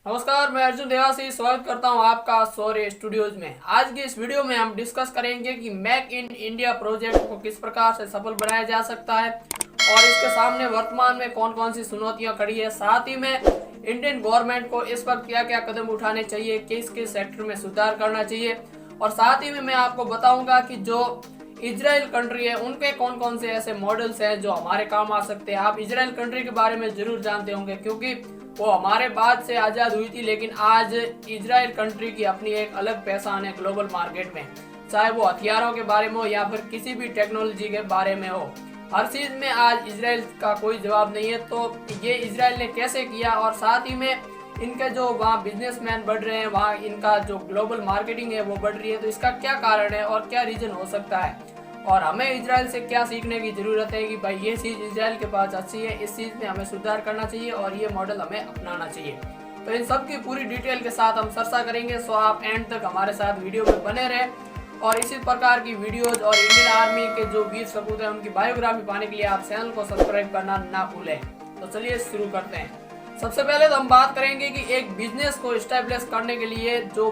नमस्कार, मैं अर्जुन देवासी स्वागत करता हूं आपका सौर्य स्टूडियोज में। आज की इस वीडियो में हम डिस्कस करेंगे कि मेक इन इंडिया प्रोजेक्ट को किस प्रकार से सफल बनाया जा सकता है और इसके सामने वर्तमान में कौन कौन सी चुनौतियां खड़ी है। साथ ही में इंडियन गवर्नमेंट को इस पर क्या क्या कदम उठाने चाहिए, किस किस सेक्टर में सुधार करना चाहिए, और साथ ही में मैं आपको बताऊंगा कि जो इजराइल कंट्री है उनके कौन कौन से ऐसे मॉडल्स हैं जो हमारे काम आ सकते हैं। आप इजराइल कंट्री के बारे में जरूर जानते होंगे क्योंकि वो हमारे बाद से आज़ाद हुई थी, लेकिन आज इजराइल कंट्री की अपनी एक अलग पहचान है ग्लोबल मार्केट में। चाहे वो हथियारों के बारे में हो या फिर किसी भी टेक्नोलॉजी के बारे में हो, हर चीज़ में आज इजराइल का कोई जवाब नहीं है। तो ये इजराइल ने कैसे किया और साथ ही में इनके जो वहाँ बिजनेसमैन बढ़ रहे हैं, वहाँ इनका जो ग्लोबल मार्केटिंग है वो बढ़ रही है, तो इसका क्या कारण है और क्या रीजन हो सकता है और हमें इजराइल से क्या सीखने की ज़रूरत है कि भाई ये चीज़ इजराइल के पास अच्छी है, इस चीज़ में हमें सुधार करना चाहिए और ये मॉडल हमें अपनाना चाहिए। तो इन सब की पूरी डिटेल के साथ हम चर्चा करेंगे, सो आप एंड तक हमारे साथ वीडियो में बने रहें और इसी प्रकार की वीडियोज और इंडियन आर्मी के जो वीर सपूत हैं उनकी बायोग्राफी पाने के लिए आप चैनल को सब्सक्राइब करना ना भूलें। तो चलिए शुरू करते हैं। सबसे पहले तो हम बात करेंगे कि एक बिजनेस को इस्टेब्लिश करने के लिए जो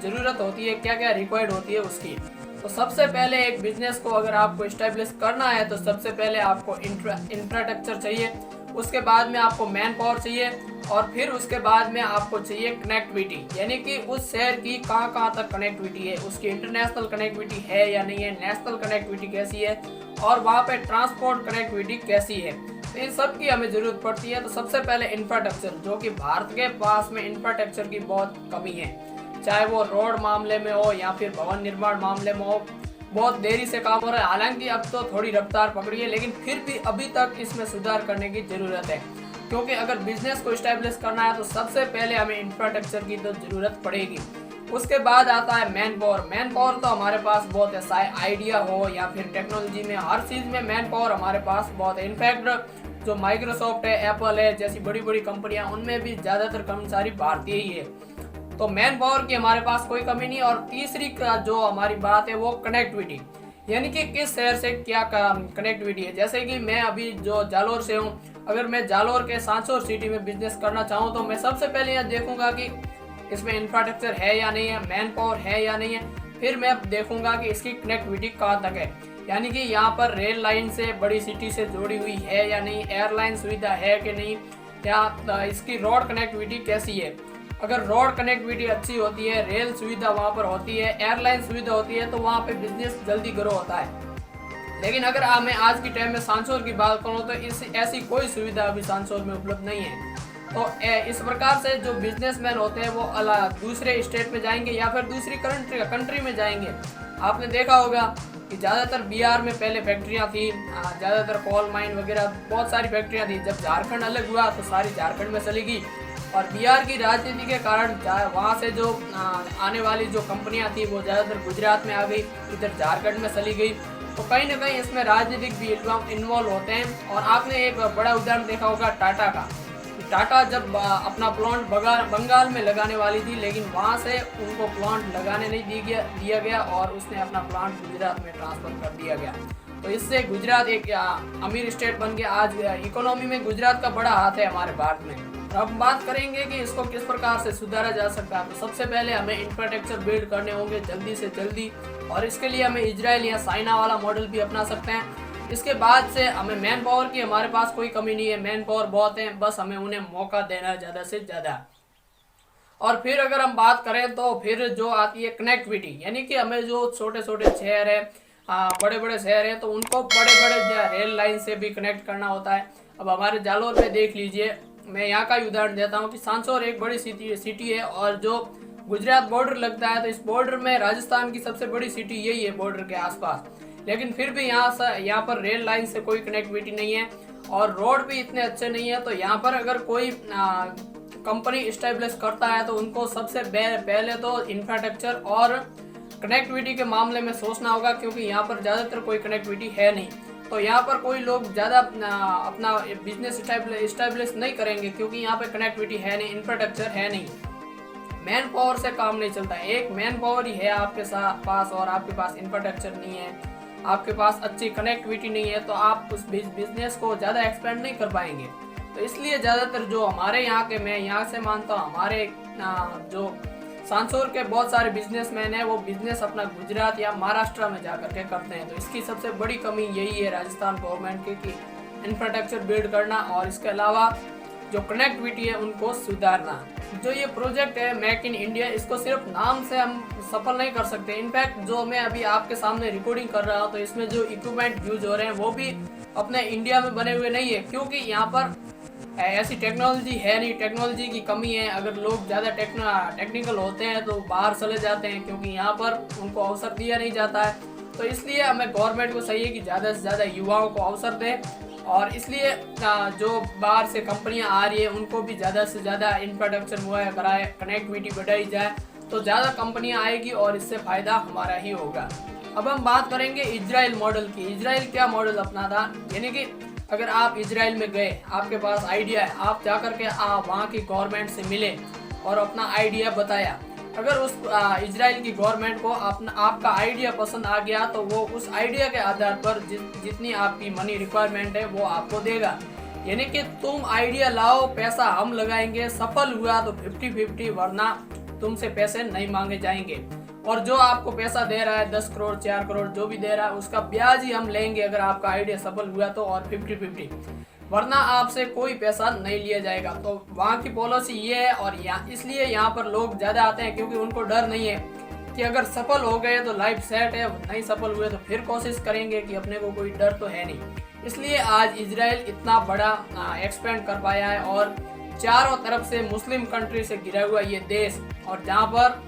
ज़रूरत होती है, क्या क्या रिक्वायर्ड होती है उसकी। तो सबसे पहले एक बिजनेस को अगर आपको इस्टेब्लिश करना है तो सबसे पहले आपको इंफ्रास्ट्रक्चर चाहिए, उसके बाद में आपको मैन पावर चाहिए और फिर उसके बाद में आपको चाहिए कनेक्टिविटी, यानी कि उस शहर की कहाँ कहाँ तक कनेक्टिविटी है, उसकी इंटरनेशनल कनेक्टिविटी है या नहीं है, नेशनल कनेक्टिविटी कैसी है और वहाँ पे ट्रांसपोर्ट कनेक्टिविटी कैसी है। तो इन सब की हमें ज़रूरत पड़ती है। तो सबसे पहले इंफ्रास्ट्रक्चर, जो कि भारत के पास में इंफ्रास्ट्रक्चर की बहुत कमी है, चाहे वो रोड मामले में हो या फिर भवन निर्माण मामले में हो, बहुत देरी से काम हो रहा है। हालांकि अब तो थोड़ी रफ्तार पकड़ी है, लेकिन फिर भी अभी तक इसमें सुधार करने की ज़रूरत है, क्योंकि अगर बिजनेस को इस्टेब्लिश करना है तो सबसे पहले हमें इंफ्रास्ट्रक्चर की तो ज़रूरत पड़ेगी। उसके बाद आता है मैन पावर। मैन पावर तो हमारे पास बहुत है, चाहे आइडिया हो या फिर टेक्नोलॉजी में, हर चीज़ में मैन पावर हमारे पास बहुत है। इनफैक्ट जो माइक्रोसॉफ्ट है, एप्पल है जैसी बड़ी बड़ी कंपनियां, उनमें भी ज़्यादातर कर्मचारी भारतीय ही है। तो मैन पावर की हमारे पास कोई कमी नहीं। और तीसरी का जो हमारी बात है वो कनेक्टिविटी, यानी कि किस शहर से क्या कनेक्टिविटी है। जैसे कि मैं अभी जो जालोर से हूँ, अगर मैं जालोर के सांसोर सिटी में बिजनेस करना चाहूँ तो मैं सबसे पहले यह देखूंगा कि इसमें इंफ्रास्ट्रक्चर है या नहीं है, मैन पावर है या नहीं है। फिर मैं देखूंगा कि इसकी कनेक्टिविटी कहाँ तक है, यानी कि यहाँ पर रेल लाइन से बड़ी सिटी से जोड़ी हुई है या नहीं, एयरलाइन सुविधा है कि नहीं, या इसकी रोड कनेक्टिविटी कैसी है। अगर रोड कनेक्टिविटी अच्छी होती है, रेल सुविधा वहाँ पर होती है, एयरलाइन सुविधा होती है, तो वहाँ पे बिजनेस जल्दी ग्रो होता है। लेकिन अगर मैं आज की टाइम में सांसोर की बात करूँ तो ऐसी कोई सुविधा अभी सांसोर में उपलब्ध नहीं है। तो इस प्रकार से जो बिजनेसमैन होते हैं वो दूसरे स्टेट में जाएंगे या फिर दूसरी कंट्री में जाएंगे। आपने देखा होगा कि ज़्यादातर बिहार में पहले फैक्ट्रियाँ थी, ज़्यादातर कोल माइन वगैरह बहुत सारी फैक्ट्रियाँ थी। जब झारखंड अलग हुआ तो सारी झारखंड में चली गई और बिहार की राजनीति के कारण वहाँ से जो आने वाली जो कंपनियां थी वो ज़्यादातर गुजरात में आ गई, इधर झारखंड में चली गई। तो कहीं ना कहीं इसमें राजनीतिक भी इन्वॉल्व होते हैं। और आपने एक बड़ा उदाहरण देखा होगा टाटा का। टाटा जब अपना प्लांट बंगाल में लगाने वाली थी, लेकिन वहाँ से उनको प्लांट लगाने नहीं दिया गया और उसने अपना प्लांट गुजरात में ट्रांसफर कर दिया गया। तो इससे गुजरात एक अमीर स्टेट बन गया। आज इकोनॉमी में गुजरात का बड़ा हाथ है हमारे भारत में। अब बात करेंगे कि इसको किस प्रकार से सुधारा जा सकता है। तो सबसे पहले हमें इंफ्रास्ट्रक्चर बिल्ड करने होंगे जल्दी से जल्दी, और इसके लिए हमें इजराइल या चाइना वाला मॉडल भी अपना सकते हैं। इसके बाद से हमें मैन पावर की हमारे पास कोई कमी नहीं है, मैन पावर बहुत है, बस हमें उन्हें मौका देना है ज़्यादा से ज़्यादा। और फिर अगर हम बात करें तो फिर जो आती है कनेक्टिविटी, यानी कि हमें जो छोटे छोटे शहर है, बड़े बड़े शहर हैं, तो उनको बड़े बड़े रेल लाइन से भी कनेक्ट करना होता है। अब हमारे जालोर में देख लीजिए, मैं यहाँ का ही उदाहरण देता हूँ कि सांसोर एक बड़ी सिटी है और जो गुजरात बॉर्डर लगता है, तो इस बॉर्डर में राजस्थान की सबसे बड़ी सिटी यही है बॉर्डर के आसपास। लेकिन फिर भी यहाँ पर रेल लाइन से कोई कनेक्टिविटी नहीं है और रोड भी इतने अच्छे नहीं है। तो यहाँ पर अगर कोई कंपनी इस्टेब्लिश करता है तो उनको सबसे पहले तो इंफ्रास्ट्रक्चर और कनेक्टिविटी के मामले में सोचना होगा, क्योंकि यहाँ पर ज़्यादातर कोई कनेक्टिविटी है नहीं। तो यहाँ पर कोई लोग ज़्यादा अपना बिजनेस इस्टेब्लिश नहीं करेंगे, क्योंकि यहाँ पे कनेक्टिविटी है नहीं, इंफ्रास्ट्रक्चर है नहीं। मैन पावर से काम नहीं चलता है। एक मैन पावर ही है आपके पास और आपके पास इंफ्रास्ट्रक्चर नहीं है, आपके पास अच्छी कनेक्टिविटी नहीं है, तो आप उस बिजनेस को ज़्यादा एक्सपेंड नहीं कर पाएंगे। तो इसलिए ज़्यादातर जो हमारे यहाँ के, मैं यहाँ से मानता हूँ, हमारे जो सांसौर के बहुत सारे बिजनेसमैन हैं वो बिजनेस अपना गुजरात या महाराष्ट्र में जाकर के करते हैं। तो इसकी सबसे बड़ी कमी यही है राजस्थान गवर्नमेंट की कि इंफ्रास्ट्रक्चर बिल्ड करना और इसके अलावा जो कनेक्टिविटी है उनको सुधारना। जो ये प्रोजेक्ट है मेक इन इंडिया, इसको सिर्फ नाम से हम सफल नहीं कर सकते। इनफैक्ट जो मैं अभी आपके सामने रिकॉर्डिंग कर रहा हूँ तो इसमें जो इक्विपमेंट यूज हो रहे हैं वो भी अपने इंडिया में बने हुए नहीं है, क्योंकि यहाँ पर ऐसी टेक्नोलॉजी है नहीं, टेक्नोलॉजी की कमी है। अगर लोग ज़्यादा टेक्निकल होते हैं तो बाहर चले जाते हैं, क्योंकि यहाँ पर उनको अवसर दिया नहीं जाता है। तो इसलिए हमें गवर्नमेंट को चाहिए कि ज़्यादा से ज़्यादा युवाओं को अवसर दें, और इसलिए जो बाहर से कंपनियां आ रही है उनको भी ज़्यादा से ज़्यादा इंफ्रास्ट्रक्चर मुहैया कराए, कनेक्टिविटी बढ़ाई जाए, तो ज़्यादा कंपनियां आएगी और इससे फ़ायदा हमारा ही होगा। अब हम बात करेंगे इजराइल मॉडल की। इजराइल क्या मॉडल अपनाता, यानी कि अगर आप इजराइल में गए, आपके पास आइडिया है, आप जाकर के वहाँ की गवर्नमेंट से मिले और अपना आइडिया बताया। अगर उस इजराइल की गवर्नमेंट को आपका आइडिया पसंद आ गया तो वो उस आइडिया के आधार पर जितनी आपकी मनी रिक्वायरमेंट है वो आपको देगा। यानी कि तुम आइडिया लाओ, पैसा हम लगाएंगे, सफल हुआ तो 50-50, वरना तुमसे पैसे नहीं मांगे जाएंगे। और जो आपको पैसा दे रहा है 10 करोड़ 4 करोड़ जो भी दे रहा है उसका ब्याज ही हम लेंगे अगर आपका आइडिया सफल हुआ तो, और 50-50, वरना आपसे कोई पैसा नहीं लिया जाएगा। तो वहाँ की पॉलिसी ये है, और इसलिए यहाँ पर लोग ज़्यादा आते हैं, क्योंकि उनको डर नहीं है कि अगर सफल हो गए तो लाइफ सेट है, नहीं सफल हुए तो फिर कोशिश करेंगे, कि अपने को कोई डर तो है नहीं। इसलिए आज इजराइल इतना बड़ा एक्सपेंड कर पाया है, और चारों तरफ से मुस्लिम कंट्री से घिरा हुआ ये देश, और जहाँ पर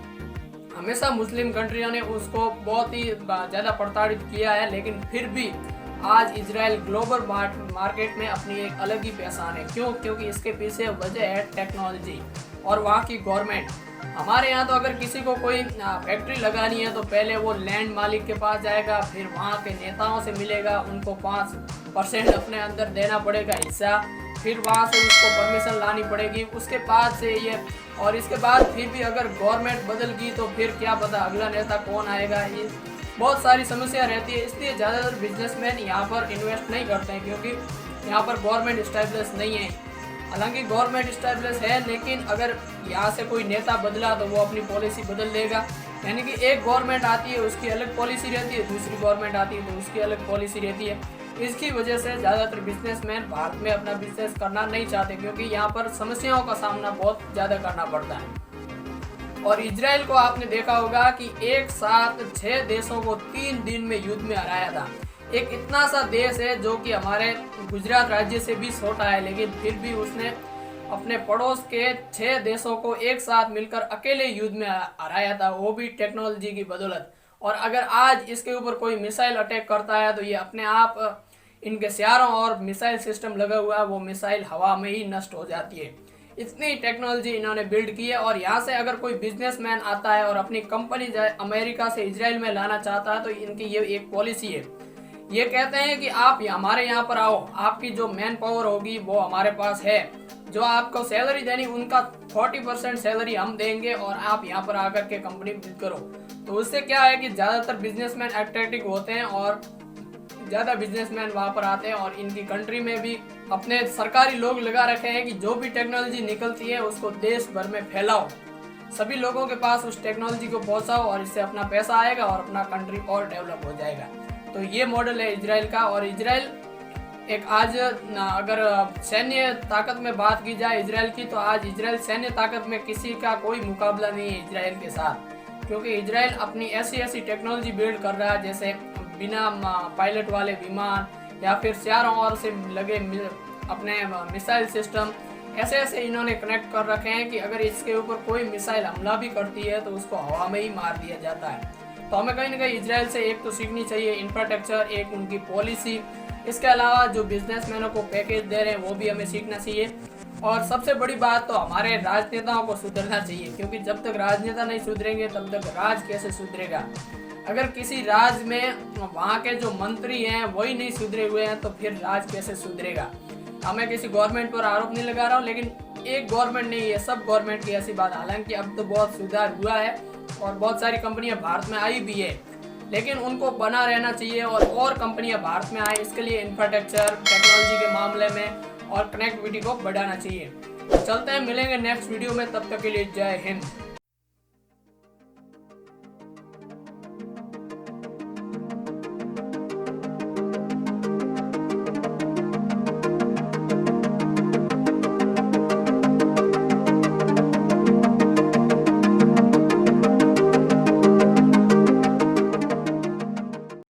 हमेशा मुस्लिम कंट्रियों ने उसको बहुत ही ज़्यादा प्रताड़ित किया है, लेकिन फिर भी आज इजराइल ग्लोबल मार्केट में अपनी एक अलग ही पहचान है। क्यों? क्योंकि इसके पीछे वजह है टेक्नोलॉजी और वहाँ की गवर्नमेंट। हमारे यहाँ तो अगर किसी को कोई फैक्ट्री लगानी है तो पहले वो लैंड मालिक के पास जाएगा, फिर वहाँ के नेताओं से मिलेगा, उनको 5% अपने अंदर देना पड़ेगा हिस्सा, फिर वहाँ से उसको परमिशन लानी पड़ेगी, उसके बाद से ये, और इसके बाद फिर भी अगर गवर्नमेंट बदल गई तो फिर क्या पता अगला नेता कौन आएगा। ये बहुत सारी समस्या रहती है, इसलिए ज़्यादातर बिजनेसमैन यहाँ पर इन्वेस्ट नहीं करते हैं, क्योंकि यहाँ पर गवर्नमेंट इस्टेब्लिश नहीं है। हालांकि गवर्नमेंट इस्टेब्लिश है, लेकिन अगर यहाँ से कोई नेता बदला तो वो अपनी पॉलिसी बदल देगा। यानी कि एक गवर्नमेंट आती है उसकी अलग पॉलिसी रहती है, दूसरी गवर्नमेंट आती है तो उसकी अलग पॉलिसी रहती है। इसकी वजह से ज़्यादातर बिजनेसमैन भारत में अपना बिजनेस करना नहीं चाहते, क्योंकि यहाँ पर समस्याओं का सामना बहुत ज़्यादा करना पड़ता है। और इजराइल को आपने देखा होगा कि एक साथ 6 देशों को 3 दिन में युद्ध में हराया था। एक इतना सा देश है जो कि हमारे गुजरात राज्य से भी छोटा है, लेकिन फिर भी उसने अपने पड़ोस के 6 देशों को एक साथ मिलकर अकेले युद्ध में हराया था, वो भी टेक्नोलॉजी की बदौलत। और अगर आज इसके ऊपर कोई मिसाइल अटैक करता है तो ये अपने आप इनके चारों ओर मिसाइल सिस्टम लगा हुआ है, वो मिसाइल हवा में ही नष्ट हो जाती है। इतनी टेक्नोलॉजी इन्होंने बिल्ड की है। और यहाँ से अगर कोई बिजनेसमैन आता है और अपनी कंपनी अमेरिका से इजराइल में लाना चाहता है तो इनकी ये एक पॉलिसी है, ये कहते हैं कि आप हमारे यहाँ पर आओ, आपकी जो मैन पावर होगी वो हमारे पास है, जो आपको सैलरी देनी उनका 40% सैलरी हम देंगे, और आप यहाँ पर आकर के कंपनी बिल्ड करो। तो उससे क्या है कि ज़्यादातर बिजनेसमैन अट्रैक्टिव होते हैं और ज़्यादा बिजनेसमैन वहाँ पर आते हैं, और इनकी कंट्री में भी अपने सरकारी लोग लगा रखे हैं कि जो भी टेक्नोलॉजी निकलती है उसको देश भर में फैलाओ, सभी लोगों के पास उस टेक्नोलॉजी को पहुँचाओ, और इससे अपना पैसा आएगा और अपना कंट्री और डेवलप हो जाएगा। तो ये मॉडल है इजराइल का। और इजराइल एक आज अगर सैन्य ताकत में बात की जाए इजराइल की, तो आज इजराइल सैन्य ताकत में किसी का कोई मुकाबला नहीं है इजराइल के साथ, क्योंकि इजराइल अपनी ऐसी बिल्ड कर रहा है, जैसे बिना पायलट वाले विमान, या फिर चारों ओर से लगे अपने मिसाइल सिस्टम, ऐसे इन्होंने कनेक्ट कर रखे हैं कि अगर इसके ऊपर कोई मिसाइल हमला भी करती है तो उसको हवा में ही मार दिया जाता है। तो हमें कहीं ना कहीं इजराइल से एक तो सीखनी चाहिए इंफ्रास्ट्रक्चर, एक उनकी पॉलिसी, इसके अलावा जो बिजनेसमैनों को पैकेज दे रहे हैं वो भी हमें सीखना चाहिए। और सबसे बड़ी बात तो हमारे राजनेताओं को सुधरना चाहिए, क्योंकि जब तक राजनेता नहीं सुधरेंगे तब तक राज कैसे सुधरेगा। अगर किसी राज्य में वहाँ के जो मंत्री हैं वही नहीं सुधरे हुए हैं तो फिर राज कैसे सुधरेगा। मैं किसी गवर्नमेंट पर आरोप नहीं लगा रहा हूँ, लेकिन एक गवर्नमेंट नहीं है, सब गवर्नमेंट की ऐसी बात। हालांकि अब तो बहुत सुधार हुआ है और बहुत सारी कंपनियां भारत में आई भी है, लेकिन उनको बना रहना चाहिए और कंपनियां भारत में आए। इसके लिए इंफ्रास्ट्रक्चर टेक्नोलॉजी के मामले में और कनेक्टिविटी को बढ़ाना चाहिए। चलते हैं, मिलेंगे नेक्स्ट वीडियो में, तब तक के लिए जय हिंद।